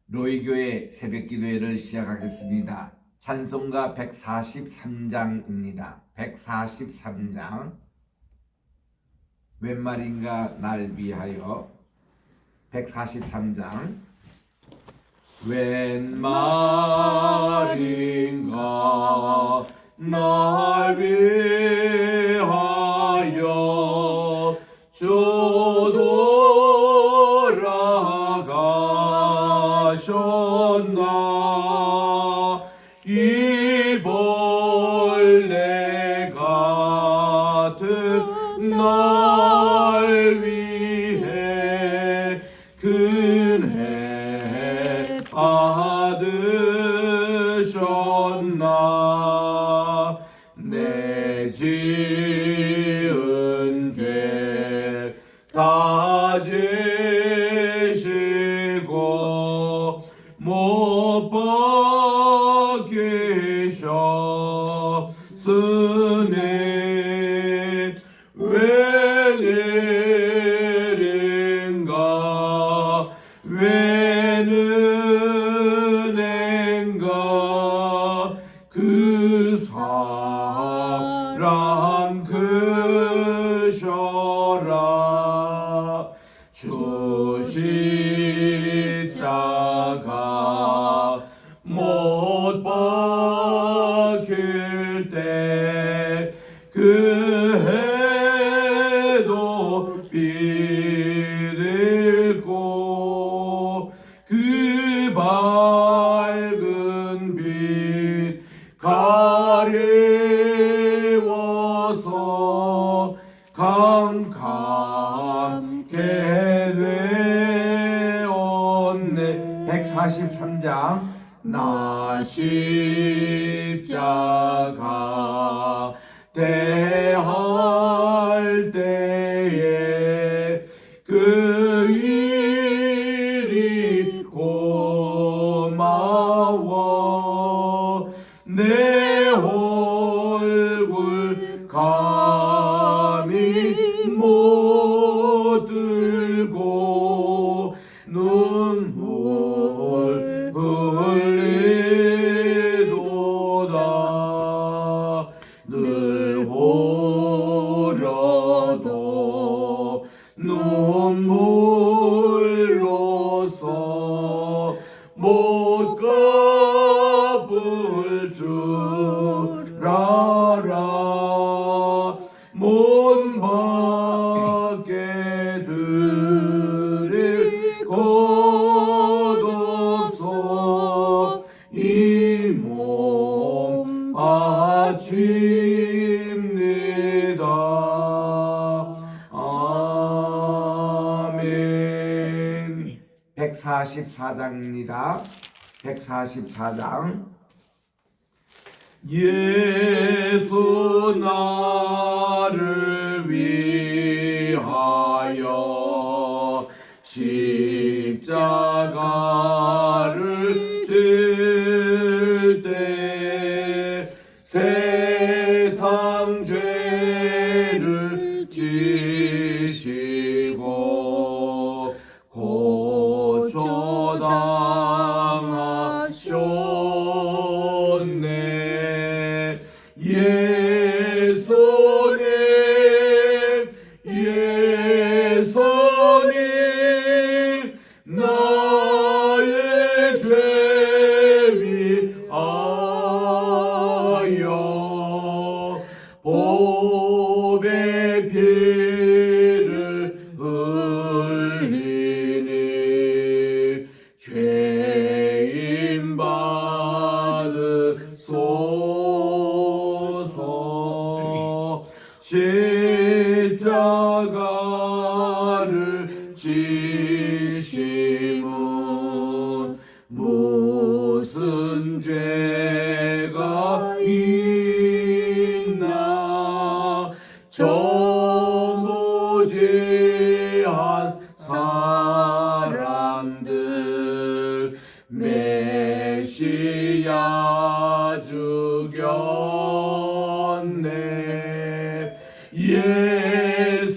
로이교회 새벽기도회를 시작하겠습니다. 찬송가 143장입니다. 143장 웬 말인가 날 위하여. 143장 웬 말인가 날 위하여 주 돌아가셨나. 이 벌레 같은 날 위해 근혜 받으셨나. 내 지은 죄 다 지시고 못 박히셨으니 웬일인가 웬 은혜인가 그 사랑 크셔라. 주 십자가 못 박힐 때 그 해도 비들고 그 밝은 빛 가리워서 캄캄게 되었네. 143장 나 십자가 대할 때에 그 일이 고마워. 내 얼굴 감히 못 들고 눈물 흘리도다. 늘 울어도 눈물로서 못 갚을 줄 알아. 못 받게 드릴 것 없어. 이 몸 바칩니다. 아멘. 144장입니다. 144장 예수 나를 위하여 십자가를 질 때 세상 죄를 지시고 고초당하셨네. 예수님 예수님 나의 죄 위하여 보배 피를 흘리니 죄인 받으소서. 십자가를 지심은 무슨 죄가 있나. 저 무지한 사람들 메시아 죽였네. 예수님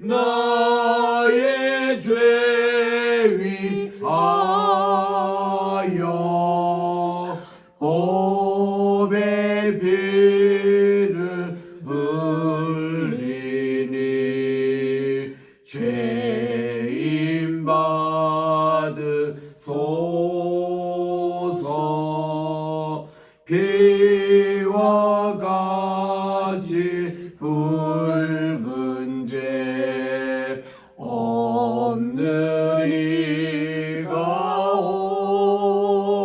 나의 죄 위하여 법의 피를 흘리니 죄인 받으소서. 피와 같이 붉은 죄 없는 이가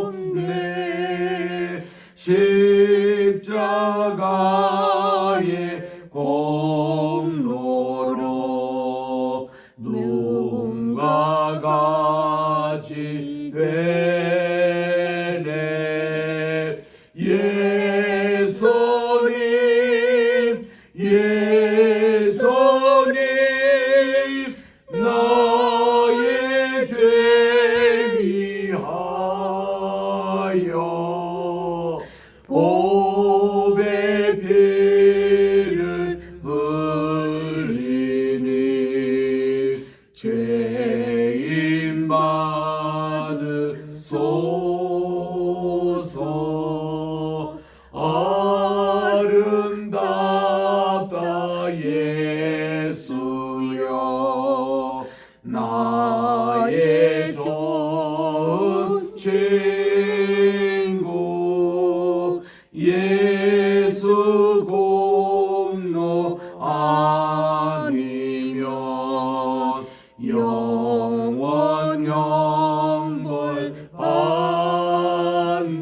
없네. 십자가의 공로로 눈과 같이 되네. 예수님 예수님 나의 죄 위하여 법의 피를 흘리니 죄인 받으소서. 아름답다 예수여 나의 좋은 친구. 예수 공로 아니면 영원 형벌 받네.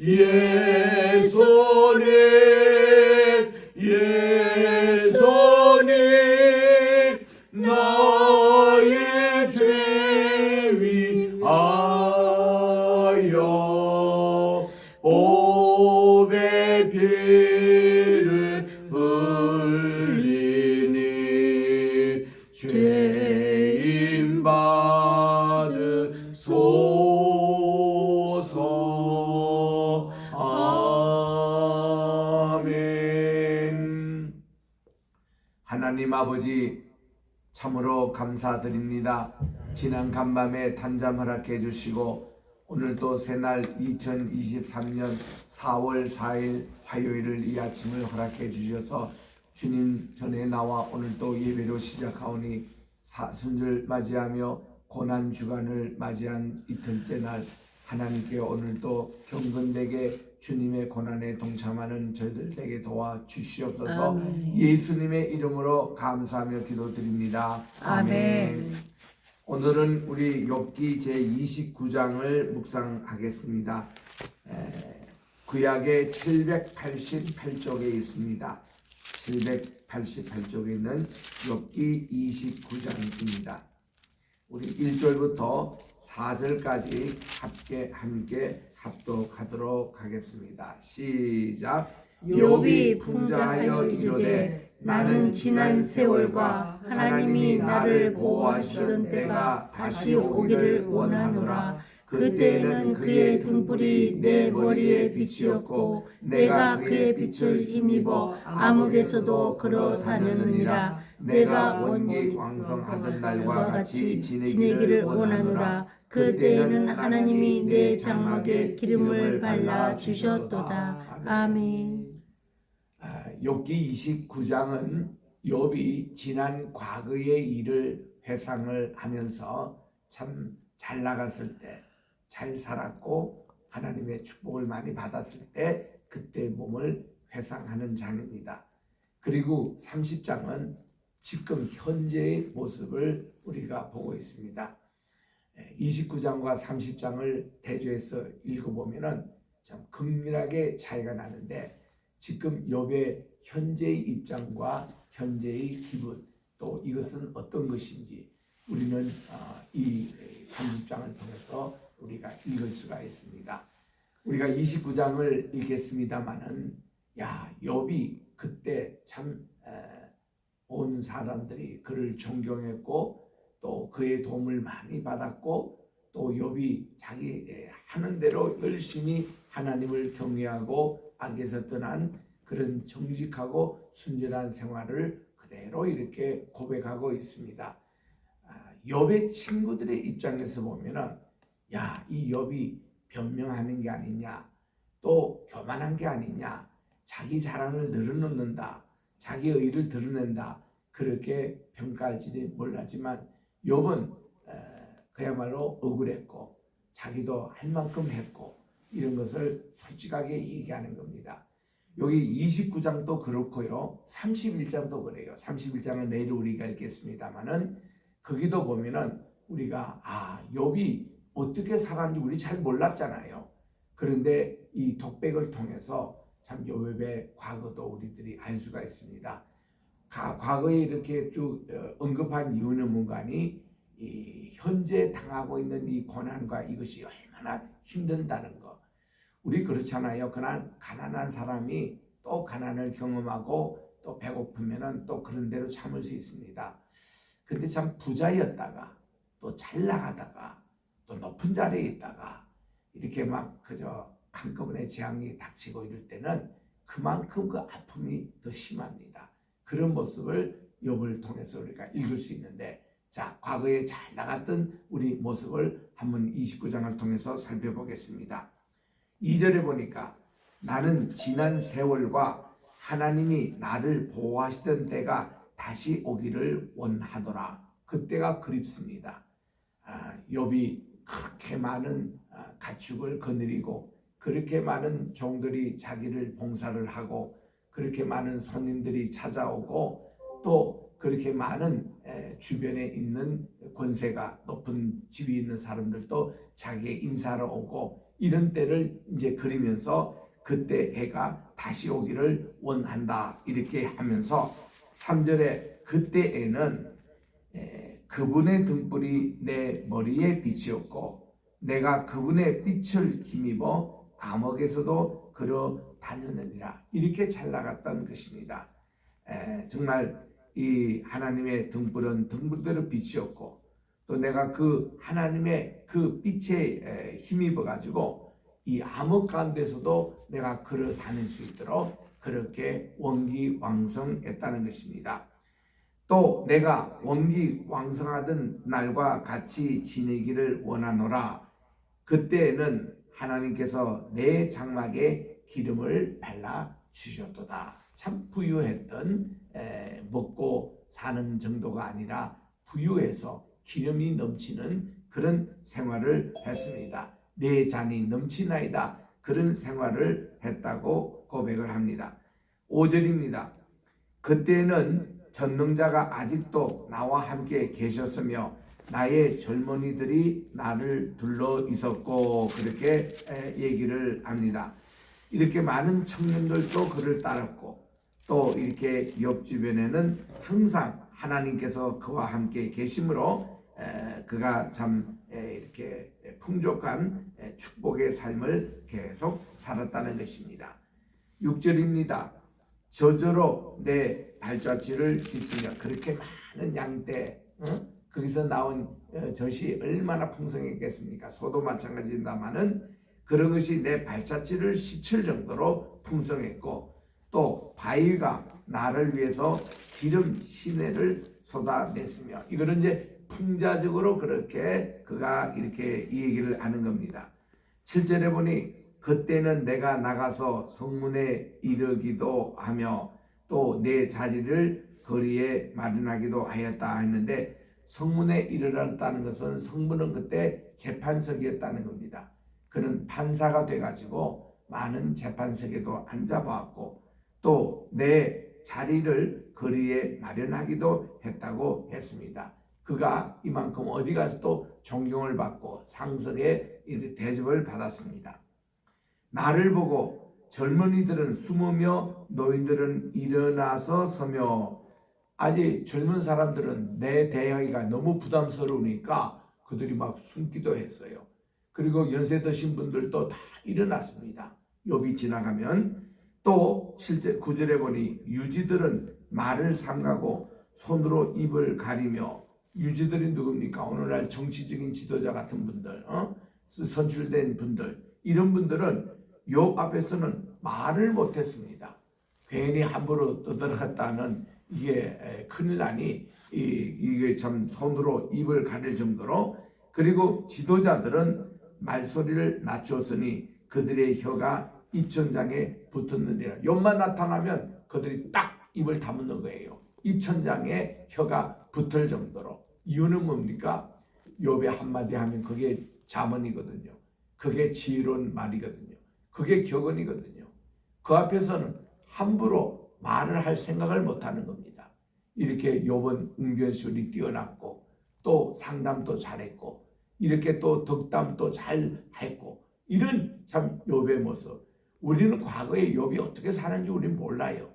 예수님 예수님 나의 죄 위하여 법의 피를 흘리니 죄인 받으소서. 아멘. 하나님 아버지 참으로 감사드립니다. 지난 간밤에 단잠 허락해 주시고 오늘도 새날 2023년 4월 4일 화요일을 이 아침을 허락해 주셔서 주님 전에 나와 오늘도 예배로 시작하오니 사순절 맞이하며 고난 주간을 맞이한 이틀째 날 하나님께 오늘도 경건되게 주님의 고난에 동참하는 저희들 되게 도와주시옵소서. 아멘. 예수님의 이름으로 감사하며 기도드립니다. 아멘. 오늘은 우리 욥기 제29장을 묵상하겠습니다. 구약의 788쪽에 있습니다. 788쪽에 있는 욥기 29장입니다. 우리 1절부터 4절까지 함께 합독하도록 하겠습니다. 시작. 욥이 풍자하여 이르되 나는 지난 세월과 하나님이 나를 보호하시던 때가 다시 오기를 원하노라. 그때에는 그의 등불이 내 머리에 빛이었고 내가 그의 빛을 힘입어 암흑에서도 걸어 다녔느니라. 내가 원기 왕성하던 날과 같이 지내기를 원하노라. 그때에는 하나님이 내 장막에 기름을 발라 주셨도다. 아멘. 욥기 29장은 욥이 지난 과거의 일을 회상을 하면서 참 잘 나갔을 때, 잘 살았고 하나님의 축복을 많이 받았을 때 그때 몸을 회상하는 장입니다. 그리고 30장은 지금 현재의 모습을 우리가 보고 있습니다. 29장과 30장을 대조해서 읽어보면 참 극명하게 차이가 나는데 지금 욥의 현재의 입장과 현재의 기분 또 이것은 어떤 것인지 우리는 이 30장을 통해서 우리가 읽을 수가 있습니다. 우리가 29장을 읽겠습니다마는 욥이 그때 참 온 사람들이 그를 존경했고 또 그의 도움을 많이 받았고 또 욥이 자기 하는 대로 열심히 하나님을 경외하고 악에서 떠난 그런 정직하고 순전한 생활을 그대로 이렇게 고백하고 있습니다. 욥의 친구들의 입장에서 보면은 야, 이 욥이 변명하는 게 아니냐, 또 교만한 게 아니냐, 자기 자랑을 늘어놓는다, 자기 의를 드러낸다, 그렇게 평가할지 몰라지만 욥은 그야말로 억울했고 자기도 할 만큼 했고 이런 것을 솔직하게 얘기하는 겁니다. 여기 29장도 그렇고요, 31장도 그래요. 31장은 내일 우리가 읽겠습니다만은 거기도 보면은 우리가 욥이 어떻게 살았는지 우리 잘 몰랐잖아요. 그런데 이 독백을 통해서 참 욥의 과거도 우리들이 알 수가 있습니다. 과거에 이렇게 쭉 언급한 이유는 뭔가니 이 현재 당하고 있는 이 고난과 이것이 얼마나 힘든다는 거. 우리 그렇잖아요. 그냥 가난한 사람이 또 가난을 경험하고 또 배고프면은 또 그런 대로 참을 수 있습니다. 근데 참 부자였다가 또 잘 나가다가 또 높은 자리에 있다가 이렇게 막 그저 한꺼번에 재앙이 닥치고 이럴 때는 그만큼 그 아픔이 더 심합니다. 그런 모습을 욥을 통해서 우리가 읽을 수 있는데, 자, 과거에 잘 나갔던 우리 모습을 한번 29장을 통해서 살펴보겠습니다. 2절에 보니까 나는 지난 세월과 하나님이 나를 보호하시던 때가 다시 오기를 원하더라. 그때가 그립습니다. 욥이 그렇게 많은 가축을 거느리고 그렇게 많은 종들이 자기를 봉사를 하고 그렇게 많은 손님들이 찾아오고 또 그렇게 많은 주변에 있는 권세가 높은 집이 있는 사람들도 자기의 인사를 오고 이런 때를 이제 그리면서 그때 해가 다시 오기를 원한다 이렇게 하면서 3절에 그때에는 그분의 등불이 내 머리에 빛이었고 내가 그분의 빛을 힘입어 암흑에서도 걸어 다녔느니라 이렇게 잘 나갔던 것입니다. 정말 이 하나님의 등불은 등불대로 빛이었고 또 내가 그 하나님의 그 빛에 힘입어 가지고 이 암흑 가운데서도 내가 걸어 다닐 수 있도록 그렇게 원기왕성했다는 것입니다. 또 내가 원기왕성하던 날과 같이 지내기를 원하노라. 그때에는 하나님께서 내 장막에 기름을 발라 주셨도다. 참 부유했던 먹고 사는 정도가 아니라 부유해서 기름이 넘치는 그런 생활을 했습니다. 내 잔이 넘치나이다. 그런 생활을 했다고 고백을 합니다. 5절입니다. 그때는 전능자가 아직도 나와 함께 계셨으며 나의 젊은이들이 나를 둘러 있었고 그렇게 얘기를 합니다. 이렇게 많은 청년들도 그를 따랐고 또 이렇게 옆 주변에는 항상 하나님께서 그와 함께 계심으로 그가 참 이렇게 풍족한 축복의 삶을 계속 살았다는 것입니다. 6절입니다. 저절로 내 발자취를 씻으며 그렇게 많은 양떼 거기서 나온 젖이 얼마나 풍성했겠습니까? 소도 마찬가지입니다만은 그런 것이 내 발자취를 씻을 정도로 풍성했고 또 바위가 나를 위해서 기름 시내를 쏟아냈으며 이거는 이제 풍자적으로 그렇게 그가 이렇게 이 얘기를 하는 겁니다. 7절에 보니 그때는 내가 나가서 성문에 이르기도 하며 또 내 자리를 거리에 마련하기도 하였다 했는데 성문에 이르렀다는 것은 성문은 그때 재판석이었다는 겁니다. 그는 판사가 돼가지고 많은 재판석에도 앉아보았고 또 내 자리를 거리에 마련하기도 했다고 했습니다. 그가 이만큼 어디 가서 또 존경을 받고 상석에 대접을 받았습니다. 나를 보고 젊은이들은 숨으며 노인들은 일어나서 서며 아직 젊은 사람들은 내 대하기가 너무 부담스러우니까 그들이 막 숨기도 했어요. 그리고 연세 드신 분들도 다 일어났습니다. 욥이 지나가면 또 실제 9절에 보니 유지들은 말을 삼가고 손으로 입을 가리며 유지들이 누굽니까? 오늘날 정치적인 지도자 같은 분들, 선출된 분들 이런 분들은 욥 앞에서는 말을 못했습니다. 괜히 함부로 떠들었다는 이게 큰일 나니 이게 참 손으로 입을 가릴 정도로, 그리고 지도자들은 말소리를 낮추었으니 그들의 혀가 입천장에 붙었느니라. 욥만 나타나면 그들이 딱 입을 다무는 거예요. 입천장에 혀가 붙을 정도로. 이유는 뭡니까? 욥의 한마디 하면 그게 잠언이거든요. 그게 지혜로운 말이거든요. 그게 격언이거든요. 그 앞에서는 함부로 말을 할 생각을 못하는 겁니다. 이렇게 욥은 웅변술이 뛰어났고 또 상담도 잘했고 이렇게 또 덕담도 잘했고, 이런 참 욥의 모습. 우리는 과거에 욥이 어떻게 사는지 우리는 몰라요.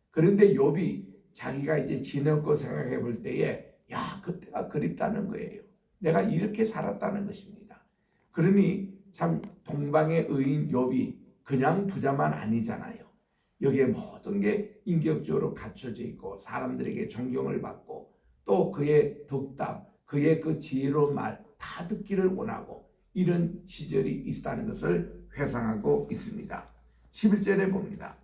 그런데 욥이 자기가 이제 지낼 거 생각해 볼 때에 야, 그때가 그립다는 거예요. 내가 이렇게 살았다는 것입니다. 그러니 참 동방의 의인 욥이 그냥 부자만 아니잖아요. 여기에 모든 게 인격적으로 갖춰져 있고 사람들에게 존경을 받고 또 그의 덕담, 그의 그 지혜로운 말 다 듣기를 원하고 이런 시절이 있다는 것을 회상하고 있습니다. 11절에 봅니다.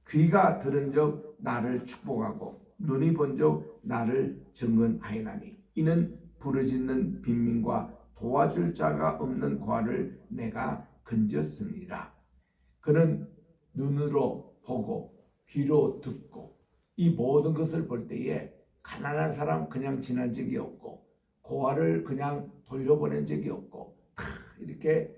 귀가 들은 적 나를 축복하고 눈이 본 적 나를 증언하이나니 이는 부르짖는 빈민과 도와줄 자가 없는 고아를 내가 건졌습니다. 그는 눈으로 보고 귀로 듣고 이 모든 것을 볼 때에 가난한 사람 그냥 지난 적이 없고 고아를 그냥 돌려보낸 적이 없고 이렇게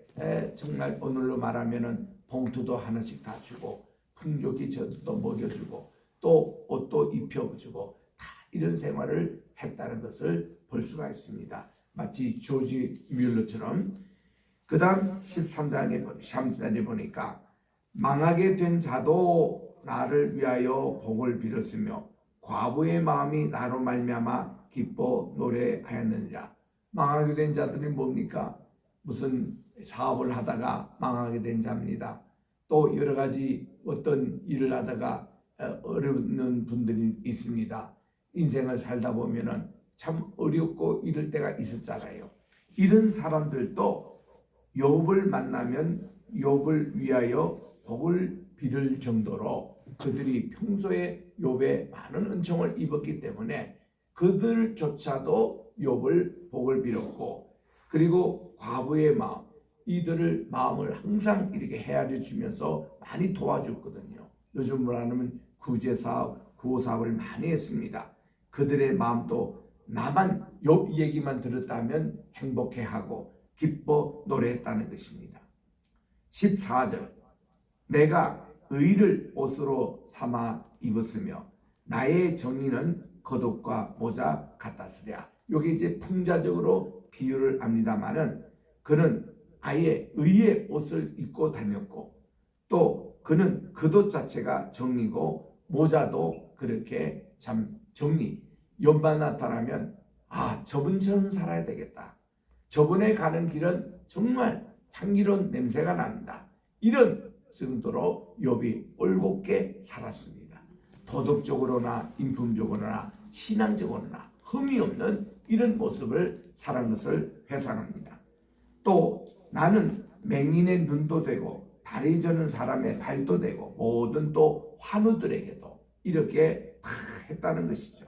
정말 오늘로 말하면은 봉투도 하나씩 다 주고 풍족이 저도 먹여주고 또 옷도 입혀주고 다 이런 생활을 했다는 것을 볼 수가 있습니다. 마치 조지 뮬러처럼. 그 다음 13절에 보니까 망하게 된 자도 나를 위하여 복을 빌었으며 과부의 마음이 나로 말미암아 기뻐 노래하였느니라. 망하게 된 자들이 뭡니까? 무슨 사업을 하다가 망하게 된 자입니다. 또 여러 가지 어떤 일을 하다가 어려운 분들이 있습니다. 인생을 살다 보면은 참 어렵고 이럴 때가 있었잖아요. 이런 사람들도 욥을 만나면 욥을 위하여 복을 빌을 정도로 그들이 평소에 욥의 많은 은총을 입었기 때문에 그들조차도 욥을 복을 빌었고, 그리고 과부의 마음, 이들을 마음을 항상 이렇게 헤아려 주면서 많이 도와줬거든요. 요즘으로 하면 구제사업, 구호사업을 많이 했습니다. 그들의 마음도 나만 욥 얘기만 들었다면 행복해하고 기뻐 노래했다는 것입니다. 14절 내가 의를 옷으로 삼아 입었으며 나의 정의는 겉옷과 모자 같았으랴. 여기 이제 풍자적으로 비유를 합니다마는 그는 아예 의의 옷을 입고 다녔고 또 그는 겉옷 자체가 정리고 모자도 그렇게 참 정리. 욥만 나타나면 아, 저분처럼 살아야 되겠다. 저분에 가는 길은 정말 향기로운 냄새가 난다. 이런 정도로 욥이 올곧게 살았습니다. 도덕적으로나 인품적으로나 신앙적으로나 흠이 없는 이런 모습을 살은 것을 회상합니다. 또 나는 맹인의 눈도 되고 다리 저는 사람의 발도 되고 모든 또 환우들에게도 이렇게 다 했다는 것이죠.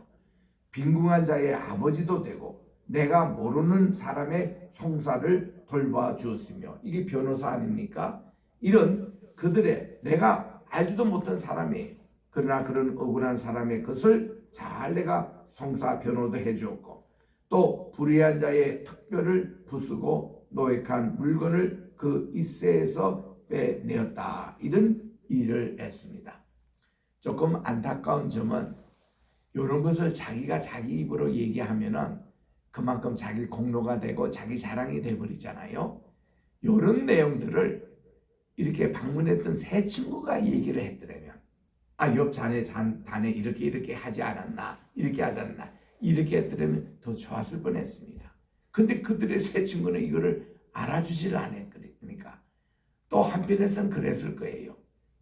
빈궁한 자의 아버지도 되고 내가 모르는 사람의 송사를 돌봐 주었으며, 이게 변호사 아닙니까? 이런 그들의 내가 알지도 못한 사람이에요. 그러나 그런 억울한 사람의 것을 잘 내가 송사 변호도 해주었고 또 불의한 자의 특별을 부수고 노획한 물건을 그 이새에서 빼내었다. 이런 일을 했습니다. 조금 안타까운 점은 이런 것을 자기가 자기 입으로 얘기하면은 그만큼 자기 공로가 되고 자기 자랑이 돼버리잖아요. 이런 내용들을 이렇게 방문했던 세 친구가 얘기를 했더라면 아, 욥 자네 이렇게 하지 않았나, 이렇게 하지 않았나, 이렇게 했더라면 더 좋았을 뻔했습니다. 근데 그들의 세 친구는 이거를 알아주질 않았으니까 또 한편에서는 그랬을 거예요.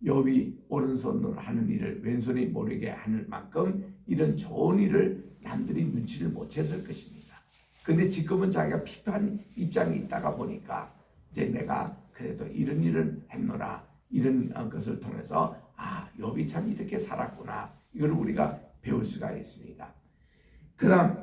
욥이 오른손으로 하는 일을 왼손이 모르게 하는 만큼 이런 좋은 일을 남들이 눈치를 못 챘을 것입니다. 근데 지금은 자기가 피폐한 입장에 있다가 보니까 이제 내가 그래도 이런 일을 했노라, 이런 것을 통해서 아, 욥이 참 이렇게 살았구나, 이걸 우리가 배울 수가 있습니다. 그 다음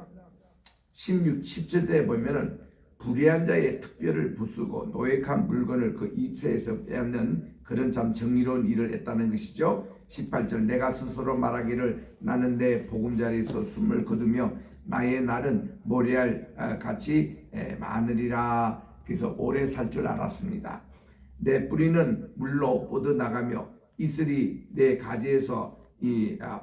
16, 17절에 보면은 불의한 자의 특별을 부수고 노획한 물건을 그 입새에서 빼앗는 그런 참 정의로운 일을 했다는 것이죠. 18절 내가 스스로 말하기를 나는 내 보금자리에서 숨을 거두며 나의 날은 모래알 같이 많으리라. 그래서 오래 살 줄 알았습니다. 내 뿌리는 물로 뻗어나가며 이슬이 내 가지에서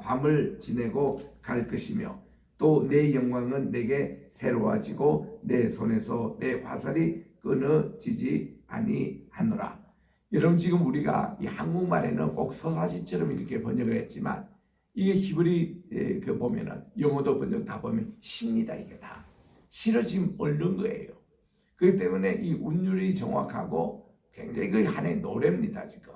밤을 지내고 갈 것이며 또 내 영광은 내게 새로워지고 내 손에서 내 화살이 끊어지지 아니하노라. 여러분 지금 우리가 이 한국말에는 꼭 서사시처럼 이렇게 번역을 했지만 이게 히브리 그 보면은 영어도 번역 다 보면 쉽니다. 이게 다 실어 지금 얽는 거예요. 그렇기 때문에 이 운율이 정확하고 굉장히 그 하나의 노래입니다. 지금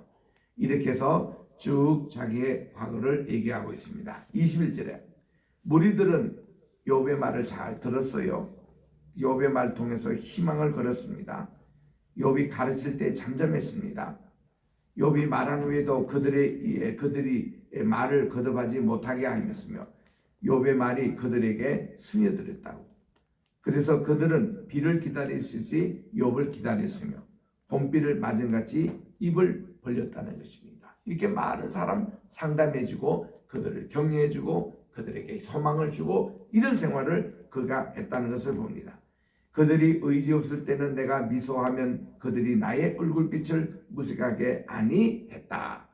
이렇게 해서 쭉 자기의 과거를 얘기하고 있습니다. 21절에 무리들은 욥의 말을 잘 들었어요. 욥의 말 통해서 희망을 걸었습니다. 욥이 가르칠 때 잠잠했습니다. 욥이 말한 후에도 그들이 말을 거듭하지 못하게 하였으며 욥의 말이 그들에게 스며들었다고. 그래서 그들은 비를 기다리듯이 욥을 기다렸으며 봄비를 맞은같이 입을 벌렸다는 것입니다. 이렇게 많은 사람 상담해주고 그들을 격려해주고 그들에게 소망을 주고 이런 생활을 그가 했다는 것을 봅니다. 그들이 의지 없을 때는 내가 미소하면 그들이 나의 얼굴빛을 무색하게 아니했다.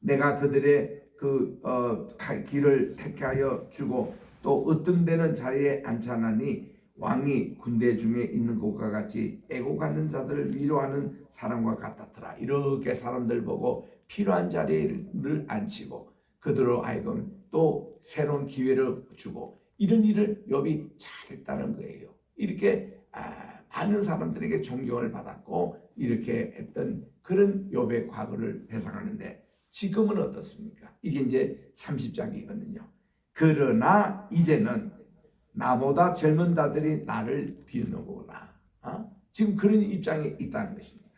내가 그들의 길을 택하여 주고 또 어떤 데는 자리에 앉혀나니 왕이 군대 중에 있는 것과 같이 애고가는 자들을 위로하는 사람과 같았더라. 이렇게 사람들 보고 필요한 자리를 앉히고 그들로 하여금 또 새로운 기회를 주고 이런 일을 욥이 잘했다는 거예요. 이렇게 많은 사람들에게 존경을 받았고 이렇게 했던 그런 욥의 과거를 회상하는데 지금은 어떻습니까? 이게 이제 30장이거든요. 그러나 이제는 나보다 젊은 자들이 나를 비웃는구나. 지금 그런 입장에 있다는 것입니다.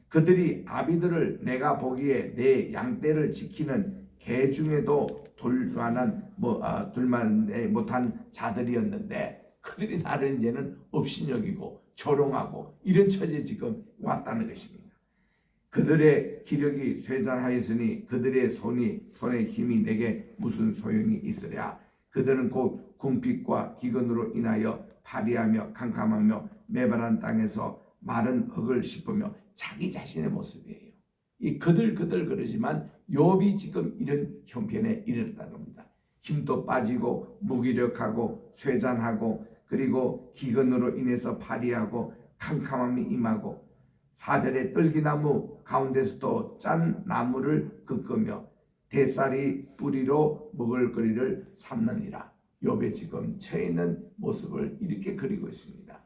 그들이 아비들을 내가 보기에 내 양떼를 지키는 개 중에도 돌만한 못한 자들이었는데 그들이 나를 이제는 업신여기고 조롱하고 이런 처지에 지금 왔다는 것입니다. 그들의 기력이 쇠잔하였으니 그들의 손의 힘이 내게 무슨 소용이 있으랴. 그들은 곧 궁핍과 기근으로 인하여 파리하며 캄캄하며 메마른 땅에서 마른 흙을 씹으며 자기 자신의 모습이에요. 이 그들그들 그러지만 욥이 지금 이런 형편에 이르렀다는 겁니다. 힘도 빠지고 무기력하고 쇠잔하고 그리고 기근으로 인해서 파리하고 캄캄함이 임하고 4절에 떨기나무 가운데서도 짠 나무를 꺾으며 대쌀이 뿌리로 먹을거리를 삼느니라. 욥의 지금 처해 있는 모습을 이렇게 그리고 있습니다.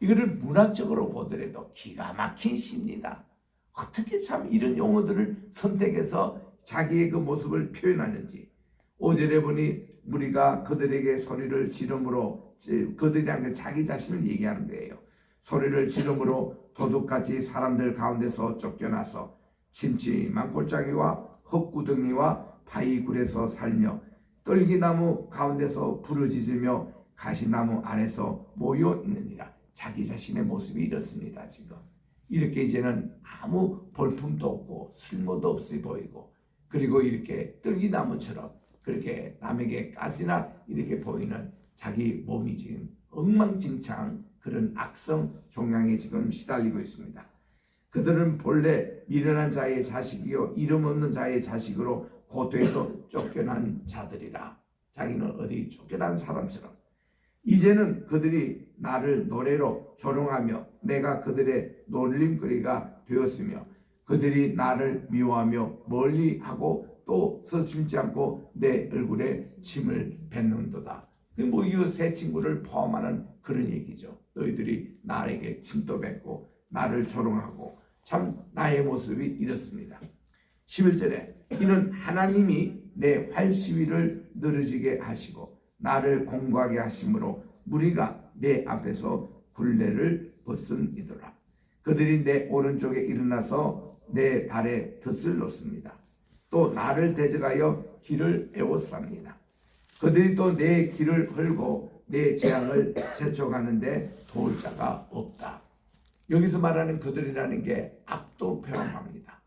이거를 문학적으로 보더라도 기가 막힌 시입니다. 어떻게 참 이런 용어들을 선택해서 자기의 그 모습을 표현하는지. 5절에 보니 우리가 그들에게 소리를 지름으로 그들이란 자기 자신을 얘기하는 거예요. 소리를 지름으로 도둑같이 사람들 가운데서 쫓겨나서 침침한 골짜기와 흙구덩이와 바위굴에서 살며 떨기나무 가운데서 부르짖으며 가시나무 아래서 모여 있느니라. 자기 자신의 모습이 이렇습니다. 지금 이렇게 이제는 아무 볼품도 없고 쓸모도 없이 보이고 그리고 이렇게 떨기나무처럼 그렇게 남에게 가시나 이렇게 보이는 자기 몸이 지금 엉망진창 그런 악성 종양에 지금 시달리고 있습니다. 그들은 본래 미련한 자의 자식이요 이름 없는 자의 자식으로 고토에서 쫓겨난 자들이라. 자기는 어디 쫓겨난 사람처럼 이제는 그들이 나를 노래로 조롱하며 내가 그들의 놀림거리가 되었으며 그들이 나를 미워하며 멀리하고 또 서슴지 않고 내 얼굴에 침을 뱉는도다. 뭐 이 세 친구를 포함하는 그런 얘기죠. 너희들이 나에게 침도 뱉고 나를 조롱하고 참 나의 모습이 이렇습니다. 11절에 이는 하나님이 내 활시위를 늘어지게 하시고 나를 공고하게 하심으로 무리가 내 앞에서 굴레를 벗음이더라. 그들이 내 오른쪽에 일어나서 내 발에 덫을 놓습니다. 또 나를 대적하여 길을 에워쌉니다. 그들이 또 내 길을 헐고 내 재앙을 재촉하는데 도울 자가 없다. 여기서 말하는 그들이라는 게 악도 포함합니다.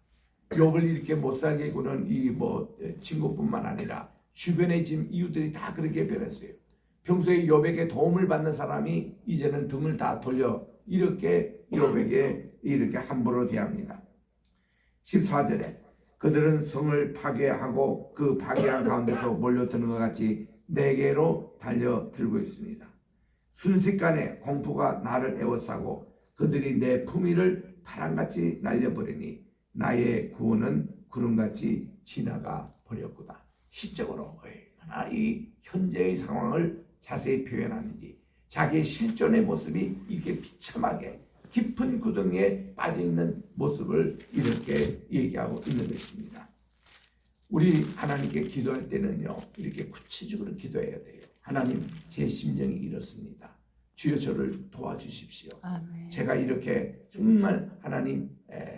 욥을 이렇게 못 살게 구는 이 친구뿐만 아니라 주변의 지금 이웃들이 다 그렇게 변했어요. 평소에 욥에게 도움을 받는 사람이 이제는 등을 다 돌려 이렇게 욥에게 이렇게 함부로 대합니다. 14절에 그들은 성을 파괴하고 그 파괴한 가운데서 몰려드는 것 같이 내게로 달려들고 있습니다. 순식간에 공포가 나를 에워싸고 그들이 내 품위를 바람같이 날려버리니 나의 구원은 구름같이 지나가 버렸구나. 시적으로 얼마나 이 현재의 상황을 자세히 표현하는지, 자기의 실존의 모습이 이렇게 비참하게 깊은 구덩이에 빠져있는 모습을 이렇게 얘기하고 있는 것입니다. 우리 하나님께 기도할 때는요, 이렇게 구체적으로 기도해야 돼요. 하나님, 제 심정이 이렇습니다. 주여 저를 도와주십시오. 아멘. 제가 이렇게 정말 하나님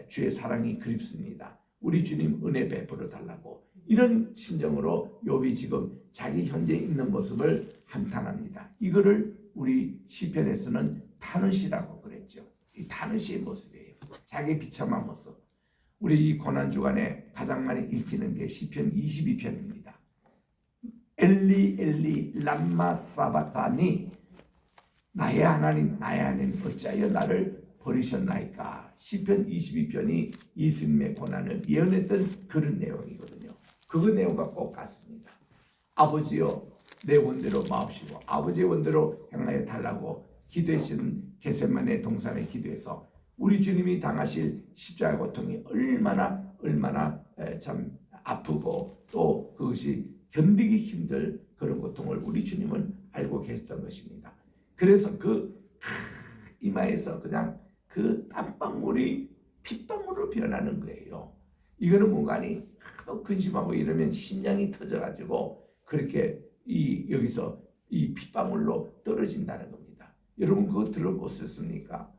주의 사랑이 그립습니다. 우리 주님 은혜 베풀어 달라고, 이런 심정으로 욥이 지금 자기 현재 있는 모습을 한탄합니다. 이거를 우리 시편에서는 타느시라고 그랬죠. 이 타느시의 모습이에요. 자기 비참한 모습. 우리 이 고난 주간에 가장 많이 읽히는 게 시편 22편입니다. 엘리 엘리 람마 사바타니, 나의 하나님 나의 하나님 어찌하여 나를 버리셨나이까. 시편 22편이 예수님의 고난을 예언했던 그런 내용이거든요. 그 내용과 꼭 같습니다. 아버지여 내 원대로 마옵시고 아버지의 원대로 행하여 달라고 기도하시는 겟세마네 동산의 기도에서 우리 주님이 당하실 십자가 고통이 얼마나 참 아프고 또 그것이 견디기 힘들 그런 고통을 우리 주님은 알고 계셨던 것입니다. 그래서 그 이마에서 그냥 그 땀방울이 핏방울로 변하는 거예요. 이거는 뭔가니 하도 근심하고 이러면 심장이 터져가지고 그렇게 여기서 이 핏방울로 떨어진다는 겁니다. 여러분 그거 들어보셨습니까?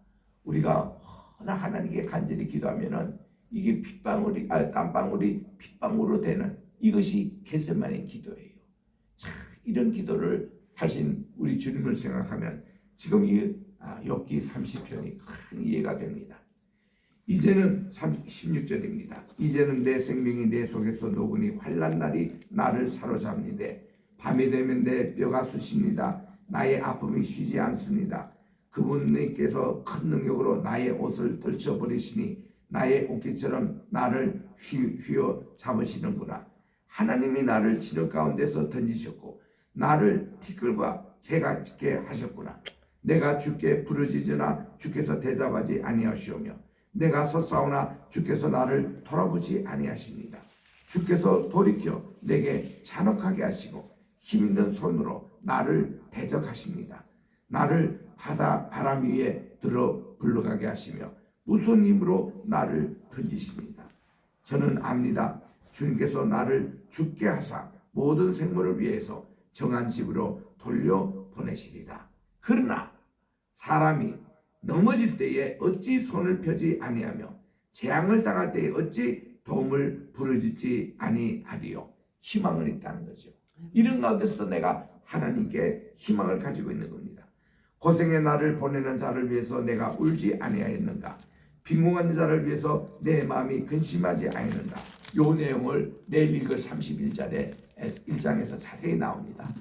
우리가 하나님께 간절히 기도하면은 이게 땀방울이 핏방울로 되는 이것이 겟세마네 기도예요. 참 이런 기도를 하신 우리 주님을 생각하면 지금 이 욥기 30편이 큰 이해가 됩니다. 이제는 16절입니다. 이제는 내 생명이 내 속에서 녹으니 환난 날이 나를 사로잡는데 밤이 되면 내 뼈가 쑤십니다. 나의 아픔이 쉬지 않습니다. 그분께서 큰 능력으로 나의 옷을 떨쳐버리시니 나의 옷깃처럼 나를 휘어 잡으시는구나. 하나님이 나를 진흙 가운데서 던지셨고 나를 티끌과 새가 짖게 하셨구나. 내가 주께 부르짖으나 주께서 대답하지 아니하시오며 내가 섰사오나 주께서 나를 돌아보지 아니하십니다. 주께서 돌이켜 내게 잔혹하게 하시고 힘있는 손으로 나를 대적하십니다. 나를 바람 위에 들어 불러가게 하시며 무서운 힘으로 나를 던지십니다. 저는 압니다. 주님께서 나를 죽게 하사 모든 생물을 위해서 정한 집으로 돌려보내시리라. 그러나 사람이 넘어질 때에 어찌 손을 펴지 아니하며 재앙을 당할 때에 어찌 도움을 부르짖지 아니하리요. 희망은 있다는 거죠. 이런 가운데서도 내가 하나님께 희망을 가지고 있는 겁니다. 고생의 날을 보내는 자를 위해서 내가 울지 아니하였는가. 빈궁한 자를 위해서 내 마음이 근심하지 아니하는가. 요 내용을 내일 읽을 31장에서 자세히 나옵니다.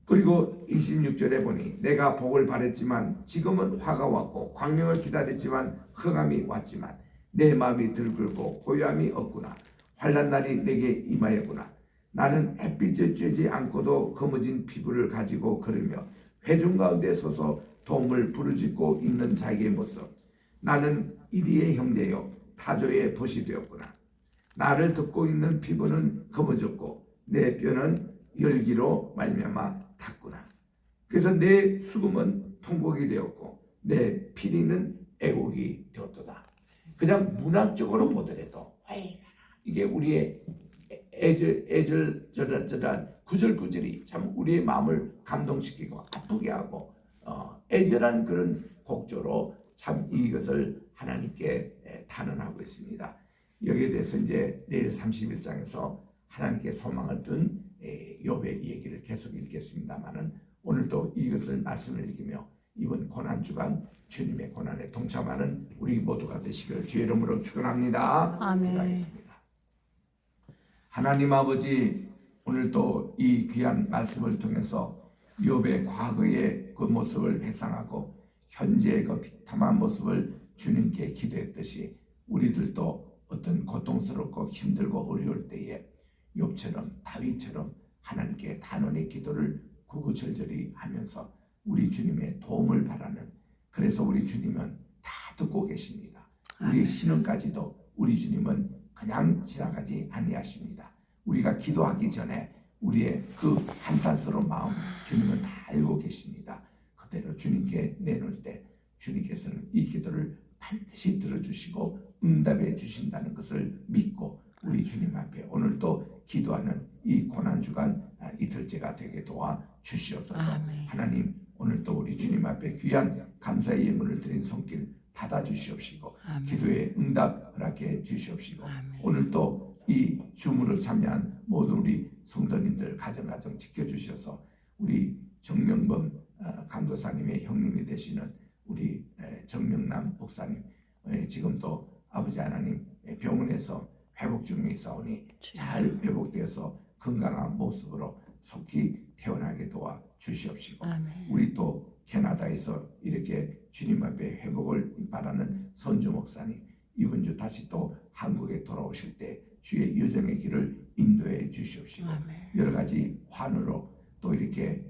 그리고 26절에 보니 내가 복을 바랬지만 지금은 화가 왔고 광명을 기다렸지만 흑암이 왔지만 내 마음이 들끓고 고요함이 없구나. 환난 날이 내게 임하였구나. 나는 햇빛에 쬐지 않고도 거머진 피부를 가지고 걸으며 회중 가운데 서서 도움을 부르짖고 있는 자기의 모습. 나는 이리의 형제요 타조의 벗이 되었구나. 나를 덮고 있는 피부는 검어졌고 내 뼈는 열기로 말미암아 탔구나. 그래서 내 수금은 통곡이 되었고 내 피리는 애곡이 되었도다. 그냥 문학적으로 보더라도 이게 우리의 애절절한 구절구절이 참 우리의 마음을 감동시키고 아프게 하고 애절한 그런 곡조로 참 이것을 하나님께 탄원하고 있습니다. 여기에 대해서 이제 내일 31장에서 하나님께 소망을 둔 욥의 얘기를 계속 읽겠습니다만은 오늘도 이것을 말씀을 읽으며 이번 고난 주간 주님의 고난에 동참하는 우리 모두가 되시기를 주의 이름으로 축원합니다. 아멘. 기도하겠습니다. 하나님 아버지, 오늘도 이 귀한 말씀을 통해서 욥의 과거의 그 모습을 회상하고 현재의 그 비참한 모습을 주님께 기도했듯이 우리들도 어떤 고통스럽고 힘들고 어려울 때에 욥처럼 다윗처럼 하나님께 단원의 기도를 구구절절히 하면서 우리 주님의 도움을 바라는, 그래서 우리 주님은 다 듣고 계십니다. 우리의 신음까지도 우리 주님은 그냥 지나가지 아니하십니다. 우리가 기도하기 전에 우리의 그 한탄스러운 마음 주님은 다 알고 계십니다. 그대로 주님께 내놓을 때 주님께서는 이 기도를 반드시 들어주시고 응답해 주신다는 것을 믿고 우리 주님 앞에 오늘도 기도하는 이 고난주간 이틀째가 되게 도와 주시옵소서. 아멘. 하나님, 오늘도 우리 주님 앞에 귀한 감사의 예물을 드린 손길 받아주시옵시고 아멘. 기도에 응답 허락해 주시옵시고 아멘. 오늘도 이 주무를 참여한 모든 우리 성도님들 가정 지켜주셔서 우리 정명범 감도사님의 형님이 되시는 우리 정명남 목사님, 지금도 아버지 하나님 병원에서 회복 중에 있사오니 잘 회복되어서 건강한 모습으로 속히 태어나게 도와 주시옵시고 아멘. 우리 또 캐나다에서 이렇게 주님 앞에 회복을 바라는 선주 목사님, 이번 주 다시 또 한국에 돌아오실 때 주의 여정의 길을 인도해 주시옵시고 아멘. 여러 가지 환으로 또 이렇게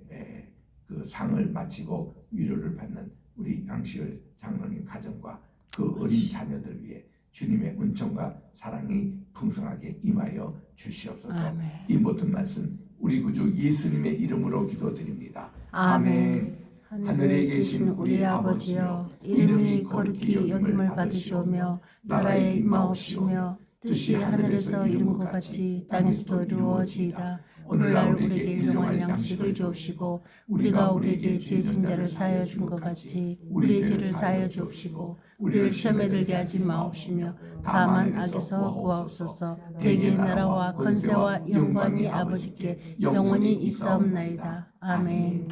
그 상을 마치고 위로를 받는 우리 양시열 장로님 가정과 그 어린 자녀들 위해 주님의 은총과 사랑이 풍성하게 임하여 주시옵소서. 아멘. 이 모든 말씀 우리 구주 예수님의 이름으로 기도드립니다. 아멘. 하늘에 계신 우리 아버지여, 이름이 거룩히 여김을 받으시오며 나라의 임하옵시오며 뜻이 하늘에서 이룬 것 같이 땅에서도 이루어지이다. 오늘날 우리에게 일용할 양식을 주옵시고 우리가 우리에게 죄진 자를 사하여 준 것 같이 우리의 죄를 사하여 주옵시고 우리를 시험에 들게 하지 마옵시며 다만 악에서 구하옵소서. 대개의 나라와 권세와 영광이 아버지께 영원히 있사옵나이다. 아멘.